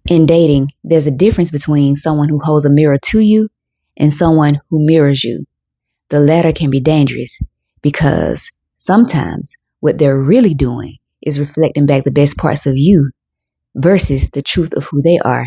In dating, there's a difference between someone who holds a mirror to you and someone who mirrors you. The latter can be dangerous because sometimes what they're really doing is reflecting back the best parts of you versus the truth of who they are.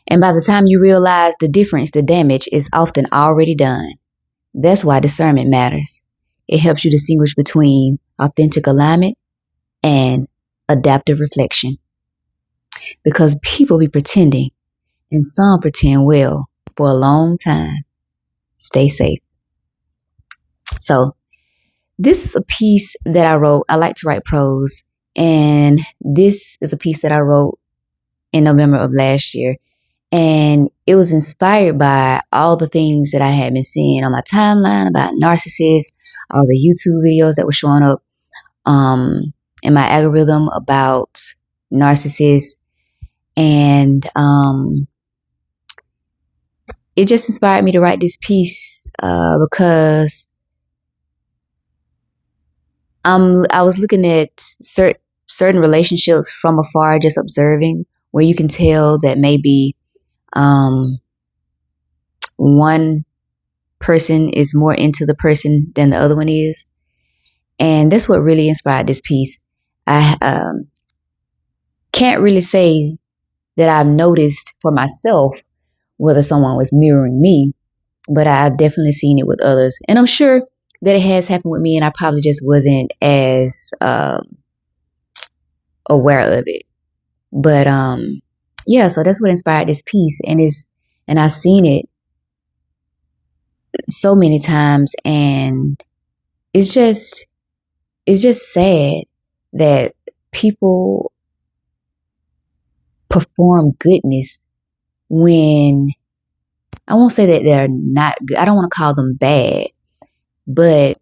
And by the time you realize the difference, the damage is often already done. That's why discernment matters. It helps you distinguish between authentic alignment and adaptive reflection. Because people be pretending, and some pretend well for a long time. Stay safe. So, this is a piece that I wrote. I like to write prose. And this is a piece that I wrote in November of last year. And it was inspired by all the things that I had been seeing on my timeline about narcissists, all the YouTube videos that were showing up in my algorithm about narcissists. And it just inspired me to write this piece because I was looking at certain relationships from afar, just observing, where you can tell that maybe one person is more into the person than the other one is. And that's what really inspired this piece. I can't really say that I've noticed for myself whether someone was mirroring me, but I've definitely seen it with others. And I'm sure that it has happened with me, and I probably just wasn't as aware of it. But yeah, so that's what inspired this piece, and I've seen it so many times, and it's just sad that people perform goodness when, I won't say that they're not good. I don't want to call them bad, but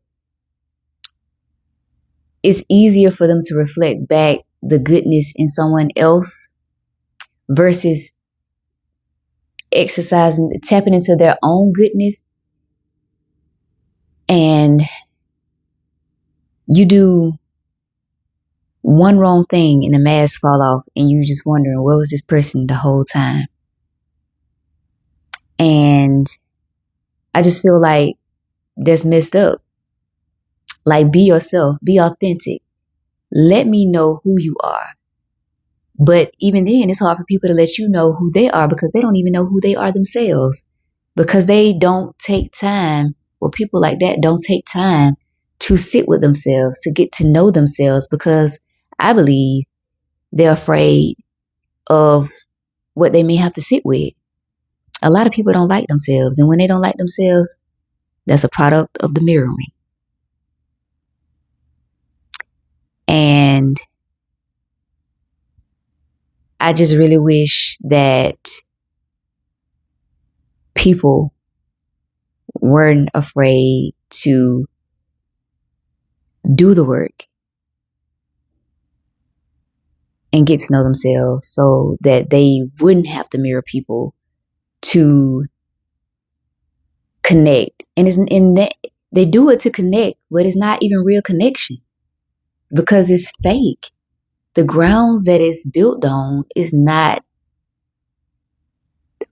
it's easier for them to reflect back the goodness in someone else versus tapping into their own goodness. And you do one wrong thing and the mask fall off, and you just wondering, where was this person the whole time? And I just feel like that's messed up. Like, be yourself, be authentic. Let me know who you are. But even then, it's hard for people to let you know who they are because they don't even know who they are themselves, because they don't take time, or people like that don't take time to sit with themselves, to get to know themselves, because I believe they're afraid of what they may have to sit with. A lot of people don't like themselves, and when they don't like themselves, that's a product of the mirroring. And I just really wish that people weren't afraid to do the work and get to know themselves, so that they wouldn't have to mirror people to connect. And they do it to connect, but it's not even real connection because it's fake. The grounds that it's built on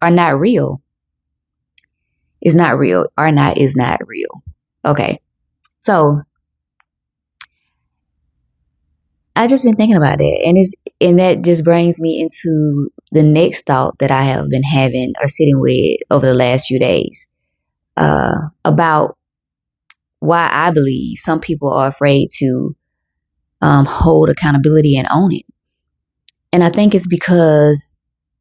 are not real. It's not real. Is not real. Okay. So I just been thinking about that, and that just brings me into the next thought that I have been having or sitting with over the last few days, about why I believe some people are afraid to hold accountability and own it. And I think it's because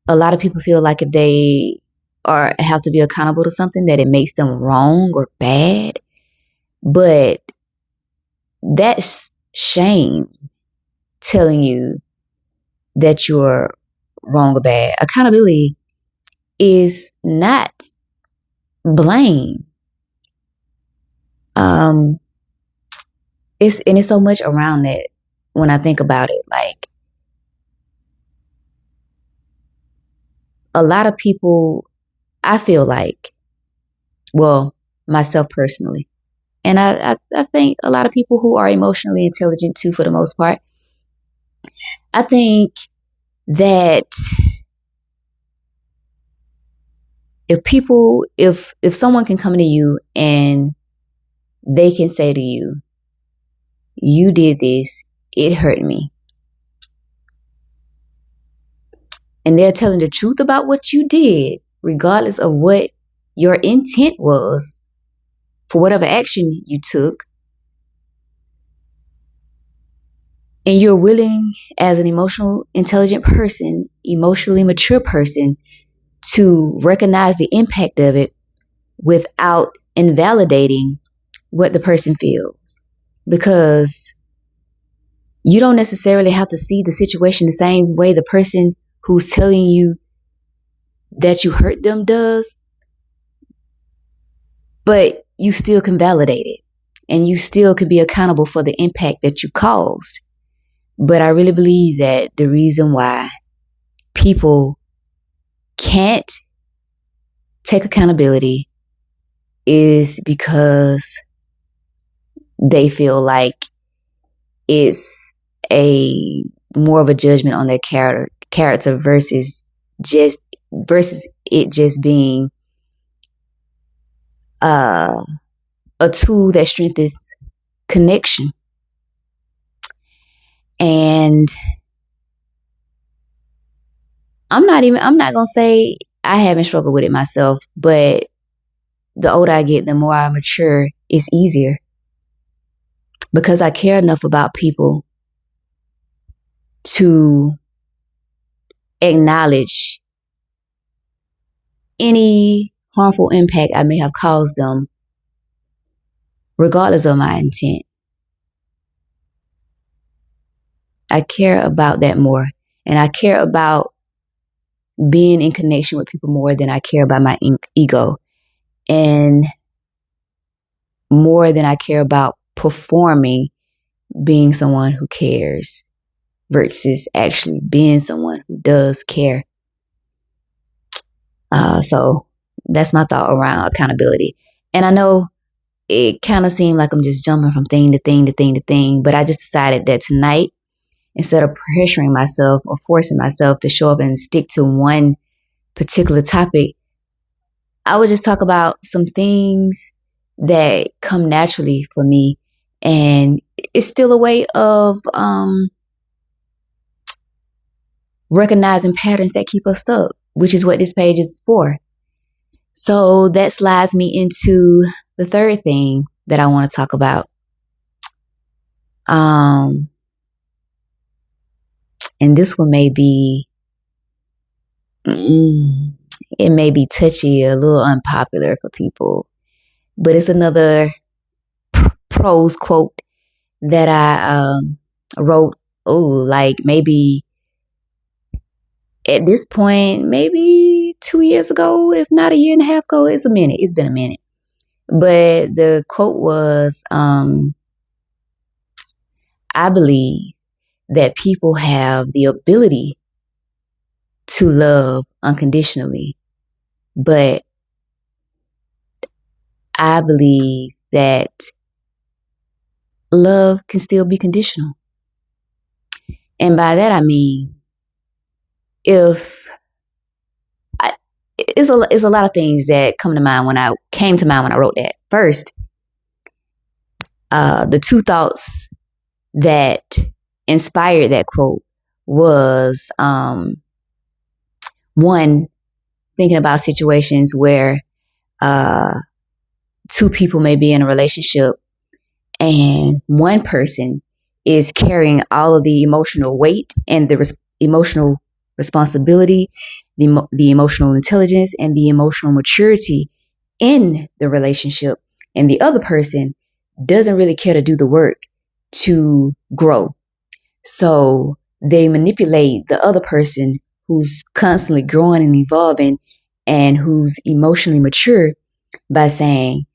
a lot of people feel like if they have to be accountable to something, that it makes them wrong or bad. But that's shame telling you that you're wrong or bad. Accountability is not blame. It's so much around that when I think about it. Like, a lot of people, I feel like, well, myself personally, and I think a lot of people who are emotionally intelligent too, for the most part, I think that if someone can come to you and they can say to you, you did this, it hurt me, and they're telling the truth about what you did, regardless of what your intent was for whatever action you took, and you're willing as an emotional intelligent person, emotionally mature person, to recognize the impact of it without invalidating what the person feels. Because you don't necessarily have to see the situation the same way the person who's telling you that you hurt them does, but you still can validate it and you still can be accountable for the impact that you caused. But I really believe that the reason why people can't take accountability is because they feel like it's a more of a judgment on their character versus it just being a tool that strengthens connection. And I'm not gonna say I haven't struggled with it myself, but the older I get, the more I mature, it's easier because I care enough about people to acknowledge any harmful impact I may have caused them, regardless of my intent. I care about that more, and I care about being in connection with people more than I care about my ego, and more than I care about performing being someone who cares versus actually being someone who does care. So that's my thought around accountability. And I know it kind of seemed like I'm just jumping from thing to thing to thing to thing, but I just decided that tonight, instead of pressuring myself or forcing myself to show up and stick to one particular topic, I would just talk about some things that come naturally for me. And it's still a way of recognizing patterns that keep us stuck, which is what this page is for. So that slides me into the third thing that I want to talk about. And this one may be, it may be touchy, a little unpopular for people, but it's another prose quote that I wrote, like maybe at this point, maybe 2 years ago, if not a year and a half ago. It's been a minute. But the quote was, I believe that people have the ability to love unconditionally, but I believe that love can still be conditional. And by that I mean, it's a lot of things that came to mind when I wrote that. First, the two thoughts that inspired that quote was one, thinking about situations where two people may be in a relationship and one person is carrying all of the emotional weight and the emotional responsibility, the emotional intelligence, and the emotional maturity in the relationship, and the other person doesn't really care to do the work to grow. So they manipulate the other person who's constantly growing and evolving and who's emotionally mature by saying,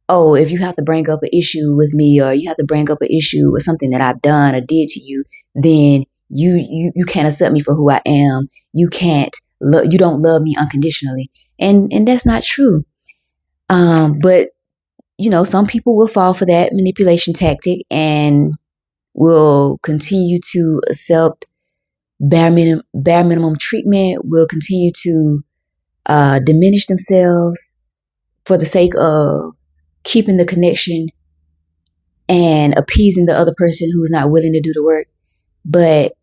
oh, if you have to bring up an issue with me, or you have to bring up an issue with something that I've done or did to you, then you can't accept me for who I am. You don't love me unconditionally. And that's not true. But some people will fall for that manipulation tactic and will continue to accept bare minimum treatment, will continue to diminish themselves for the sake of keeping the connection and appeasing the other person who's not willing to do the work. But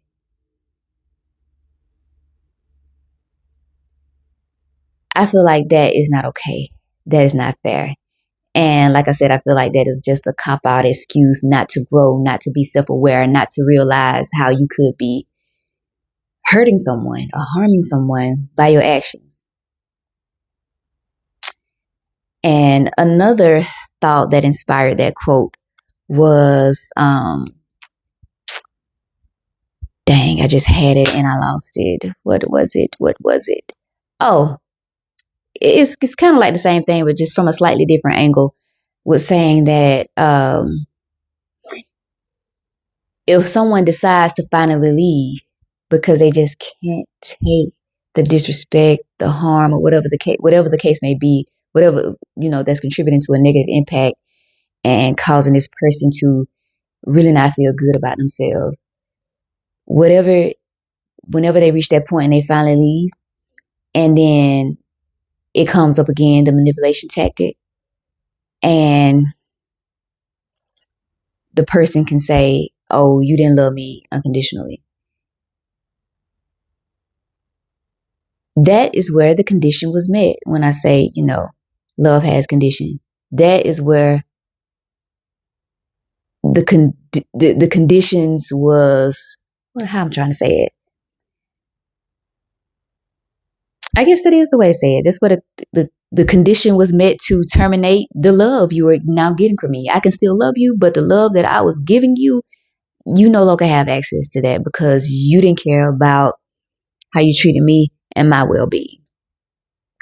I feel like that is not okay. That is not fair. And like I said, I feel like that is just a cop-out excuse not to grow, not to be self-aware, not to realize how you could be hurting someone or harming someone by your actions. And another thought that inspired that quote was, dang, I just had it and I lost it. What was it? Oh, it's kind of like the same thing, but just from a slightly different angle, with saying that if someone decides to finally leave because they just can't take the disrespect, the harm, or whatever the case may be, whatever, that's contributing to a negative impact and causing this person to really not feel good about themselves, whenever they reach that point and they finally leave, and then it comes up again, the manipulation tactic, and the person can say, oh, you didn't love me unconditionally. That is where the condition was met. When I say, love has conditions, that is where the conditions was, how I'm trying to say it. I guess that is the way to say it. That's what the condition was met to terminate the love you are now getting from me. I can still love you, but the love that I was giving you, you no longer have access to that because you didn't care about how you treated me and my well-being.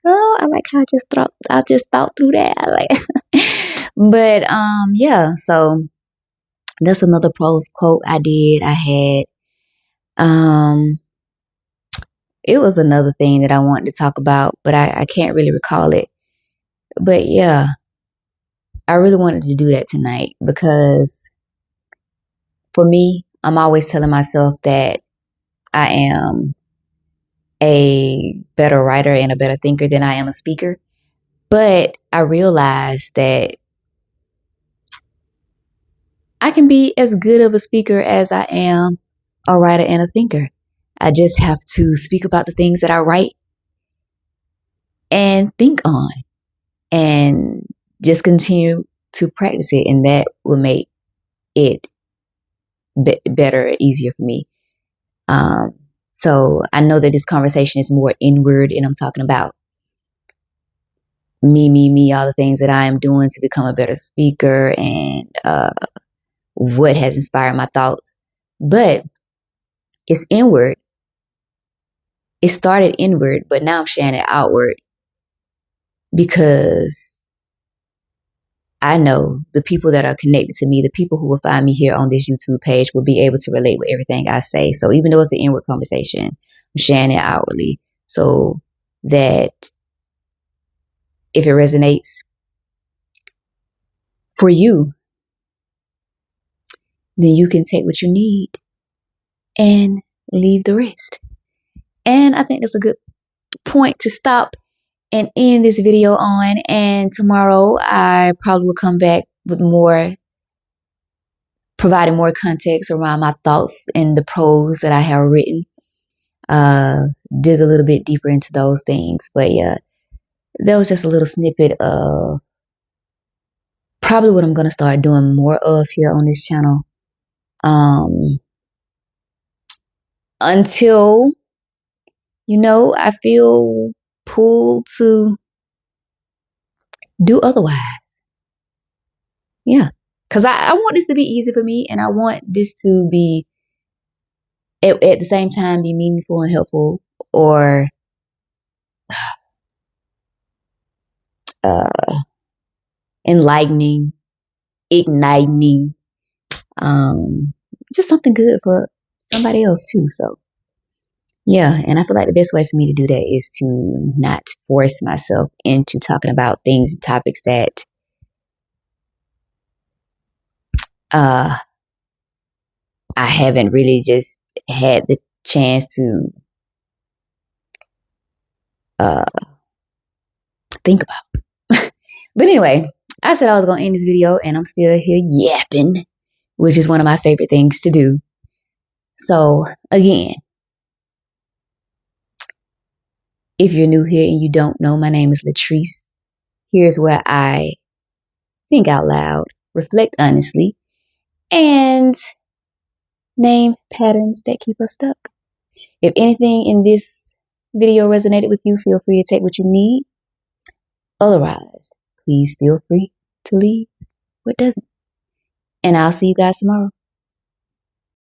Oh, I like how I just thought through that. I like, but yeah. So that's another post quote I did. I had it was another thing that I wanted to talk about, but I can't really recall it. But yeah, I really wanted to do that tonight because for me, I'm always telling myself that I am a better writer and a better thinker than I am a speaker. But I realized that I can be as good of a speaker as I am a writer and a thinker. I just have to speak about the things that I write and think on and just continue to practice it. And that will make it better, easier for me. So I know that this conversation is more inward and I'm talking about me, all the things that I am doing to become a better speaker and what has inspired my thoughts. But it's inward. It started inward, but now I'm sharing it outward because I know the people that are connected to me, the people who will find me here on this YouTube page will be able to relate with everything I say. So even though it's an inward conversation, I'm sharing it outwardly so that if it resonates for you, then you can take what you need and leave the rest. And I think that's a good point to stop and end this video on. And tomorrow I probably will come back with providing more context around my thoughts and the prose that I have written. Dig a little bit deeper into those things. But yeah, that was just a little snippet of probably what I'm going to start doing more of here on this channel. Until, I feel pulled to do otherwise. Yeah. Because I want this to be easy for me, and I want this to be, at the same time, be meaningful and helpful, or enlightening, igniting, just something good for somebody else too. So yeah, and I feel like the best way for me to do that is to not force myself into talking about things and topics that I haven't really just had the chance to think about. But anyway, I said I was going to end this video, and I'm still here yapping, which is one of my favorite things to do. So again, if you're new here and you don't know, my name is Latrice. Here's where I think out loud, reflect honestly, and name patterns that keep us stuck. If anything in this video resonated with you, feel free to take what you need. Otherwise, please feel free to leave what doesn't. And I'll see you guys tomorrow.